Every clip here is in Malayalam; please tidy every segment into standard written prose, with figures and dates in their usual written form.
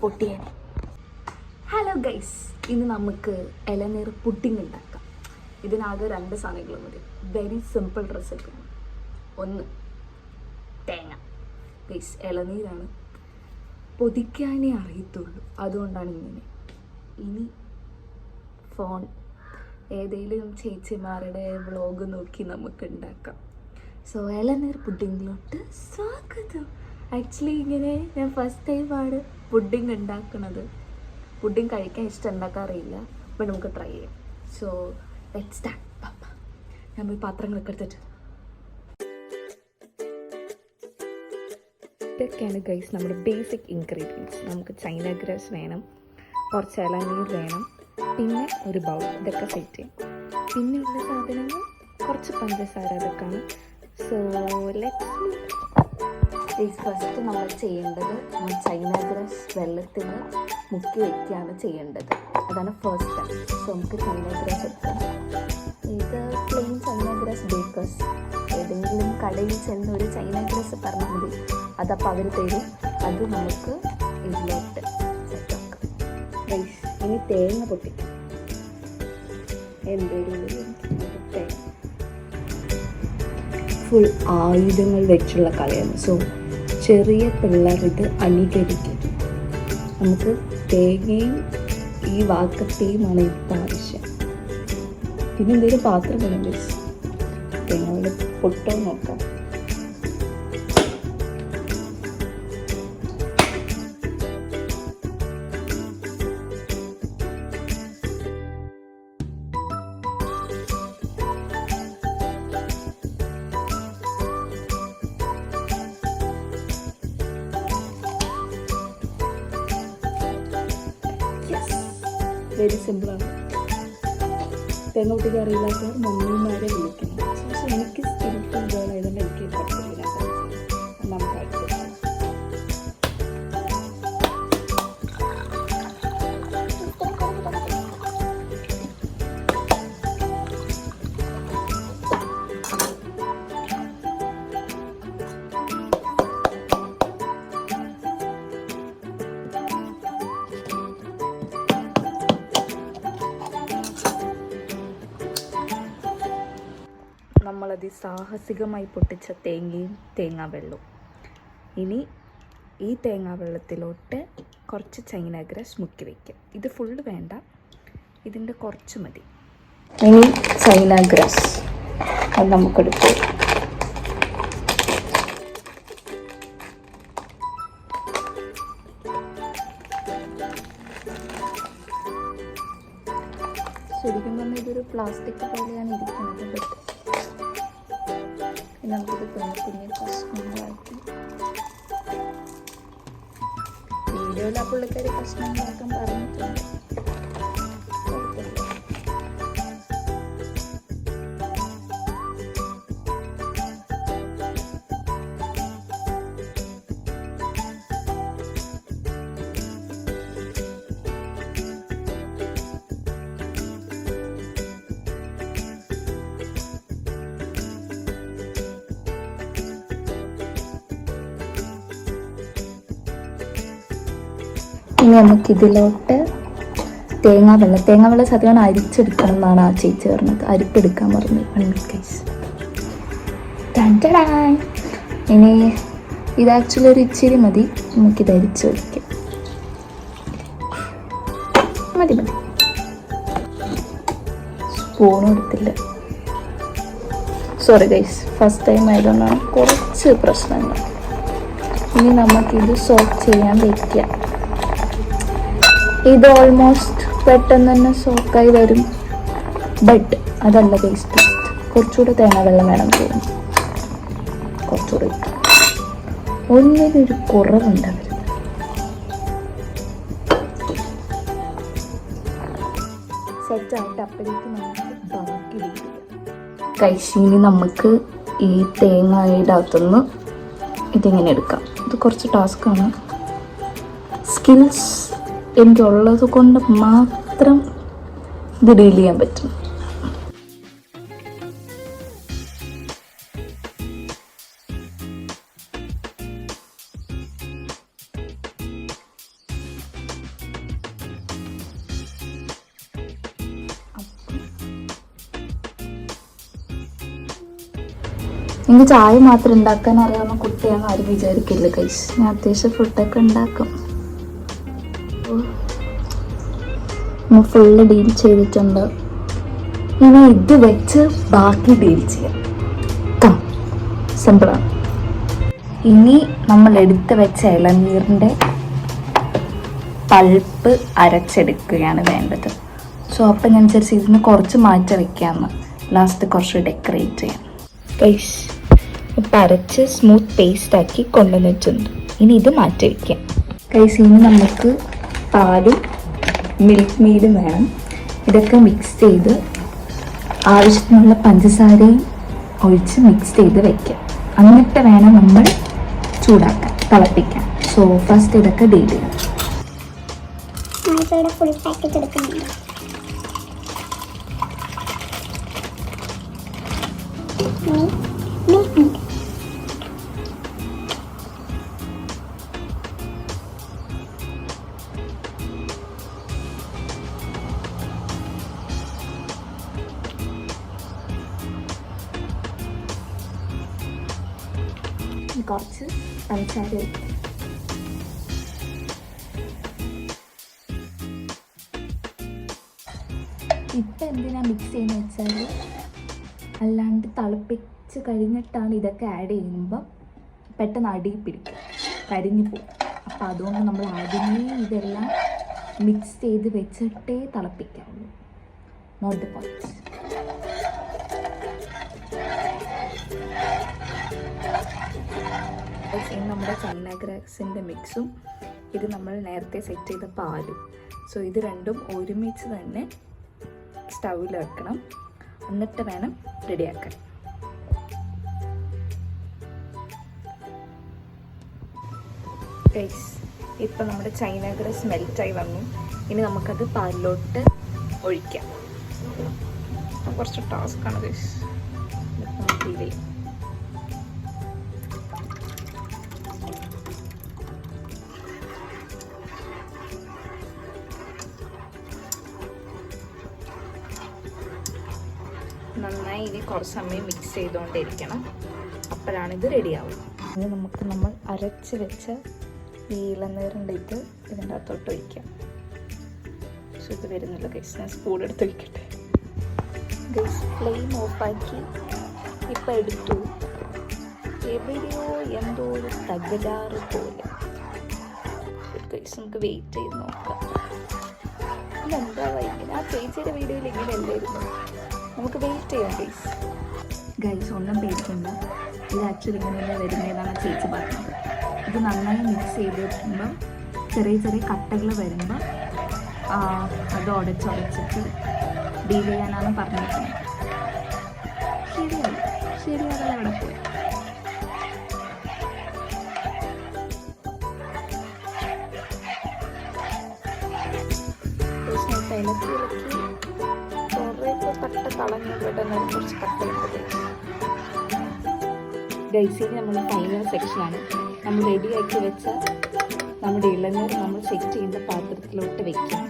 പൊട്ടിയാൻ. ഹലോ ഗൈസ്, ഇന്ന് നമുക്ക് ഇളനീർ പുഡിംഗ് ഉണ്ടാക്കാം. ഇതിനാകെ 2 സാധനങ്ങൾ മതി. Very simple recipe. 1 തേങ്ങ. ഗൈസ്, ഇളനീരാണ്, പൊതിക്കാനേ അറിയത്തുള്ളൂ, അതുകൊണ്ടാണ് ഇങ്ങനെ. ഇനി ഫോൺ, ഏതെങ്കിലും ചേച്ചിമാരുടെ വ്ളോഗ് നോക്കി നമുക്ക് ഉണ്ടാക്കാം. സോ ഇളനീർ പുഡിങ്ങിലോട്ട് സ്വാഗതം. ആക്ച്വലി ഇങ്ങനെ ഞാൻ ഫസ്റ്റ് ടൈമാണ് പുഡിങ് ഉണ്ടാക്കുന്നത്. പുഡിങ് കഴിക്കാൻ ഇഷ്ടം, ഉണ്ടാക്കാറില്ല. അപ്പോൾ നമുക്ക് ട്രൈ ചെയ്യാം. So let's start. പാപ്പ, ഞാൻ പോയി പാത്രങ്ങളൊക്കെ എടുത്തിട്ട്. ഇതൊക്കെയാണ് ഗൈസ് നമ്മുടെ ബേസിക് ഇൻഗ്രീഡിയൻസ്. നമുക്ക് ചൈന ഗ്രാസ് വേണം, കുറച്ച് ഇളനീർ വേണം, പിന്നെ ഒരു ബൗൾ. ഇതൊക്കെ സെറ്റ് ചെയ്യും. പിന്നെയുള്ള സാധനങ്ങൾ കുറച്ച് പഞ്ചസാര, അതൊക്കെയാണ്. സോ ലെറ്റ്സ് ഫസ്റ്റ് നമ്മൾ ചെയ്യേണ്ടത് ചൈന ഗ്രാസ് വെള്ളത്തിൽ മുക്കി വയ്ക്കുകയാണ് ചെയ്യേണ്ടത്. അതാണ് ഫസ്റ്റ് സ്റ്റെപ്പ്. സോ നമുക്ക് ചൈന ഗ്രാസ് എടുക്കാം. ഇത് പ്ലെയിൻ ചൈന ഗ്രാസ് ബേക്കേഴ്സ്, ഏതെങ്കിലും കടയിൽ ചെന്ന് ഒരു ചൈന ഗ്രാസ് പറഞ്ഞാൽ മതി, അതപ്പോൾ അവർ തരും. അത് നമുക്ക് ഇതിലോട്ട് സെറ്റാക്കാം. ഇനി തേങ്ങ പൊട്ടിക്കും. തേങ്ങ ഫുൾ ആയുധങ്ങൾ വെച്ചുള്ള കളിയാണ്. സോ ചെറിയ പിള്ളേർ ഇത് അനുകരിക്കും. നമുക്ക് തേങ്ങയും ഈ വാക്കത്തെയുമാണ് ഇപ്പോൾ ആവശ്യം. പിന്നെ എന്തെങ്കിലും പാത്രം വേണം ഗൈസ്. തേങ്ങ പൊട്ടോ നോക്കാം. വെരി സിമ്പിളാണ്. തേങ്ങ പൊട്ടിക്ക് അറിയില്ലാത്തവർ മമ്മിമാരെ വിളിക്കുന്നു. പക്ഷേ എനിക്ക് സ്കിൽഫുൾ ഗേൾ ആയതുകൊണ്ട് എനിക്ക് പറ്റില്ല. നമുക്ക് നമ്മളത് സാഹസികമായി പൊട്ടിച്ച തേങ്ങയും തേങ്ങാവെള്ളവും. ഇനി ഈ തേങ്ങാവെള്ളത്തിലോട്ട് കുറച്ച് ചൈന ഗ്രാസ് മുക്കി വയ്ക്കുക. ഇത് ഫുള്ള് വേണ്ട, ഇതിൻ്റെ കുറച്ച് മതി. ഇനി ചൈന ഗ്രാസ് അത് നമുക്കെടുക്കാം. ശരിക്കും പറഞ്ഞാൽ ഇതൊരു പ്ലാസ്റ്റിക് പോലെയാണ് ഇരിക്കുന്നത്. ബട്ട് നമുക്കിത് കുഞ്ഞു കഷ്ണങ്ങളാക്കി, വീഡിയോയിൽ ആ പുള്ളിക്കാരി കഷ്ണങ്ങളാക്കാൻ പറഞ്ഞിട്ടുണ്ട്. ഇനി നമുക്കിതിലോട്ട് തേങ്ങാവെള്ളം സത്യം അരിച്ചെടുക്കണം എന്നാണ് ആ ചേച്ചി പറഞ്ഞത്. അരിപ്പെടുക്കാൻ പറഞ്ഞു. ഇനി ഇത് ആക്ച്വലി ഒരു ഇച്ചിരി മതി. നമുക്കിത് അരിച്ച് വയ്ക്കാം. മതി. സ്പൂണും എടുത്തില്ല. സോറി ഗൈസ്, ഫസ്റ്റ് ടൈം ആയതുകൊണ്ടാണ് കുറച്ച് പ്രശ്നങ്ങൾ. ഇനി നമുക്കിത് സോക്ക് ചെയ്യാൻ വയ്ക്കാം. ഇത് ഓൾമോസ്റ്റ് പെട്ടെന്ന് തന്നെ സോക്കായി വരും. ബട്ട് അതല്ല ഗൈസ്, കുറച്ചുകൂടെ തേങ്ങാവെള്ളം വേണം തോന്നുന്നു. കുറച്ചുകൂടെ ഒന്നിനൊരു കുറവുണ്ടാവരുത്. സെറ്റായിട്ട് അപ്പോഴേക്ക് നമുക്ക് ബാക്കി വയ്ക്കുക. കഴിച്ചിനി നമുക്ക് ഈ തേങ്ങയുടെ അകത്തുനിന്ന് ഇതിങ്ങനെ എടുക്കാം. ഇത് കുറച്ച് ടാസ്ക്കാണ്. സ്കിൽസ് എനിക്കുള്ളത് കൊണ്ട് മാത്രം ഇത് ഡീൽ ചെയ്യാൻ പറ്റും. എനിക്ക് ചായ മാത്രം ഉണ്ടാക്കാൻ അറിയാവുന്ന കുട്ടിയാണെന്ന് ആരും വിചാരിക്കില്ല ഗൈസ്. ഞാൻ അത്യാവശ്യം ഫുഡൊക്കെ ഉണ്ടാക്കും. ഫുള്ള് ഡീൽ ചെയ്തിട്ടുണ്ട്. ഇനി ഇത് വെച്ച് ബാക്കി ഡീൽ ചെയ്യാം. സിമ്പിളാണ്. ഇനി നമ്മൾ എടുത്ത് വെച്ച ഇളനീരിൻ്റെ പൾപ്പ് അരച്ചെടുക്കുകയാണ് വേണ്ടത്. സോ അപ്പം ഞാൻ വിചാരിച്ചു ഇതിന് കുറച്ച് മാറ്റി വയ്ക്കാമെന്ന്, ലാസ്റ്റ് കുറച്ച് ഡെക്കറേറ്റ് ചെയ്യാം. ഗൈസ് ഇപ്പം അരച്ച് സ്മൂത്ത് പേസ്റ്റാക്കി കൊണ്ടുവന്നിട്ടുണ്ട്. ഇനി ഇത് മാറ്റി വയ്ക്കാം. ഗൈസ് ഇനി നമുക്ക് പാലും മിൽക്ക് മെയ്ഡും വേണം. ഇതൊക്കെ മിക്സ് ചെയ്ത് ആവശ്യത്തിനുള്ള പഞ്ചസാരയും ഒഴിച്ച് മിക്സ് ചെയ്ത് വയ്ക്കാം. എന്നിട്ട് വേണം നമ്മൾ ചൂടാക്കാൻ, തിളപ്പിക്കാൻ. സോ ഫസ്റ്റ് ഇതൊക്കെ ഡീൽ ചെയ്യാം. ഫുൾ പാക്കറ്റ് എടുക്കുന്നുണ്ട്. കുറച്ച് പഞ്ചസാര ഇപ്പം എന്തിനാ മിക്സ് ചെയ്യുന്നത് വെച്ചാൽ അല്ലാണ്ട് തിളപ്പിച്ച് കഴിഞ്ഞിട്ടാണ് ഇതൊക്കെ ആഡ് ചെയ്യുമ്പം പെട്ടെന്ന് അടി പിടിക്കും, കരിഞ്ഞു പോകും. അപ്പം അതുകൊണ്ട് നമ്മൾ ആദ്യമേ ഇതെല്ലാം മിക്സ് ചെയ്ത് വെച്ചിട്ടേ തിളപ്പിക്കാവുള്ളൂ. Note the point. നമ്മുടെ ചൈന ഗ്രാസിൻ്റെ മിക്സും ഇത് നമ്മൾ നേരത്തെ സെറ്റ് ചെയ്ത പാലും, സോ ഇത് രണ്ടും ഒരുമിച്ച് തന്നെ സ്റ്റൗവിൽ വെക്കണം. എന്നിട്ട് വേണം റെഡിയാക്കാൻ. ഗൈസ് ഇപ്പം നമ്മുടെ ചൈന ഗ്രാസ് മെൽറ്റായി വന്നു. ഇനി നമുക്കത് പാലിലോട്ട് ഒഴിക്കാം. കുറച്ച് ടാസ്ക്കാണ് ഗൈസ്. ഫീൽ ചെയ്യും. നന്നായി ഇനി കുറച്ച് സമയം മിക്സ് ചെയ്തുകൊണ്ടിരിക്കണം. അപ്പോഴാണ് ഇത് റെഡിയാവുക. ഇനി നമുക്ക് നമ്മൾ അരച്ച് വെച്ച ഈ ഇളനീറിൻ്റെ ഇതിൻ്റെ അകത്തോട്ട് ഒഴിക്കാം. പക്ഷെ ഇത് വരുന്നില്ല ഗൈസ്, ഞാൻ സ്പൂൺ എടുത്ത് വയ്ക്കട്ടെ. ഗൈസ് ഫ്ലെയിം ഓഫാക്കി ഇപ്പം എടുത്തു. എവിടെയോ എന്തോ ഒരു തകരാറ് പോലെ. ഗൈസ് നമുക്ക് വെയിറ്റ് ചെയ്ത് നോക്കാം. ഇതെന്താ ഇങ്ങനെ? ആ ചേച്ചിയുടെ വീഡിയോയിൽ ഇങ്ങനെ അല്ലായിരുന്നു. നമുക്ക് വെയിറ്റ് ചെയ്യാം ഗൈസ്. ഗൈസ് ഒന്നും പേടിക്കണ്ട, ഇത് ആക്ച്വലി ഇങ്ങനെ വരുന്നതാണ് ചേച്ചി പറഞ്ഞത്. ഇത് നന്നായി മിക്സ് ചെയ്ത് വെക്കുമ്പം ചെറിയ ചെറിയ കട്ടകൾ വരുമ്പോൾ അത് ഉടച്ചിട്ട് ഡീൽ ചെയ്യാനാണ് പറഞ്ഞിരിക്കുന്നത്. ശരിയാതെ അവിടെ പോയി. ഗൈസിന് നമ്മൾ ഫൈനൽ സെക്ഷനാണ്. നമ്മൾ റെഡിയാക്കി വെച്ച നമ്മുടെ ഇളനീർ നമ്മൾ സെറ്റ് ചെയ്യുന്ന പാത്രത്തിലോട്ട് വെക്കാം.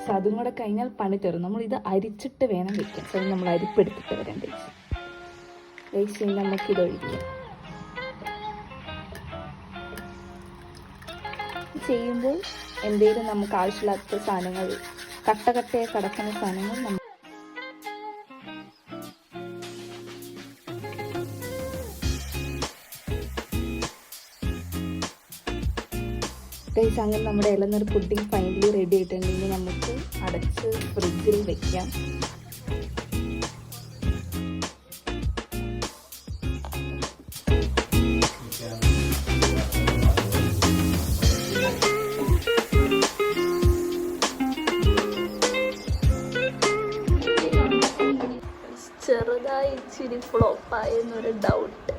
സോ അതും കൂടെ കഴിഞ്ഞാൽ പണി തരും. നമ്മളിത് അരിച്ചിട്ട് വേണം വെക്കാം. സോ നമ്മൾ അരിപ്പെടുത്തിട്ട് വരാം ഗൈസ്. ഗൈസിന് നമുക്കിത് ഒഴിക്കാം. ചെയ്യുമ്പോൾ എന്തെങ്കിലും നമുക്ക് ആവശ്യമില്ലാത്ത സാധനങ്ങൾ, കട്ടയായി കിടക്കുന്ന സാധനങ്ങൾ നമ്മൾ ഗൈസ് അങ്ങനെ നമ്മുടെ ഇളനീർ പുഡിംഗ് ഫൈനലി റെഡി ആയിട്ടുണ്ടെങ്കിൽ നമുക്ക് അടച്ച് ഫ്രിഡ്ജിൽ വെക്കാം. ചെറുതായി ഇച്ചിരി ഫ്ലോപ്പായെന്നൊരു ഡൗട്ട്.